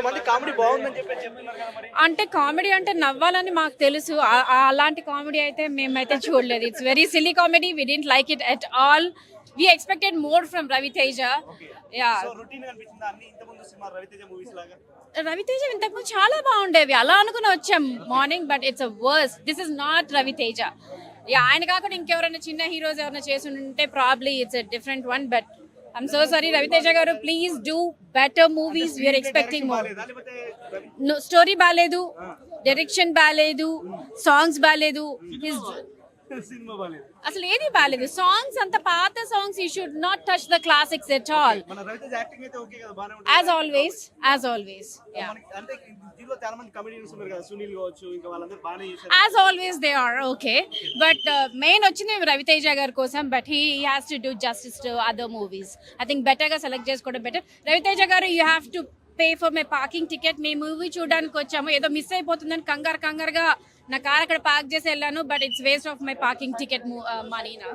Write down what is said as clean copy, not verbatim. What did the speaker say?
కొంతమంది కామెడీ బాగుందని చెప్పి చెప్తున్నారు కదా మరి. అంటే కామెడీ అంటే నవ్వాలని మాకు తెలుసు. అలాంటి కామెడీ అయితే మేమైతే చూడలేదు. It's very silly comedy. We didn't like it at all. We expected more from Ravi Teja. Yeah, so routine గా అనిపించిందా అన్ని ఇంతకుముందు సినిమా రవితేజ మూవీస్ లాగా? రవితేజ ఇంతకుముందు చాలా బాగుండేవి, అలా అనుకుని వచ్చాం morning. But it's a worse. This is not Ravi Teja. Yeah, ఆయన కాకుండా ఇంకెవరైనా చిన్న హీరోస్ ఎవరైనా చేసి ఉంటే probably it's a different one. But I'm so sorry Ravi Teja గారు, please do better movies. We're expecting more. లేకపోతే స్టోరీ బాగాలేదు, డైరెక్షన్ బాగాలేదు, సాంగ్స్ బాగాలేదు, సినిమా బాలేదు. అసలు ఏది బాగాలేదు. సాంగ్స్ అంత పాత songs. You should not touch the classics at all. మన రవితేజ యాక్టింగ్ అయితే ఓకే కదా, బానే ఉంటుంది. యాజ్ ఆల్వేస్ యా, అంటే దీనిలో చాలా మంది కమెడియన్స్ ఉన్నారు కదా, సునీల్ కావచ్చు, ఇంకా వాళ్ళందరూ బాగానే చేశారు. As always they are okay. But main వచ్చింది రవితేజ గారి కోసం. But he has to do justice to other movies. I think better గా సెలెక్ట్ చేసుకోవడం బెటర్. రవితేజ గారు, you have to pay for my parking ticket. మీ మూవీ చూడడానికి వచ్చాము, ఏదో మిస్ అయిపోతుందని కంగారుగా నా కార్ అక్కడ పార్క్ చేసి వెళ్ళాను. But it's waste of my parking ticket money నా.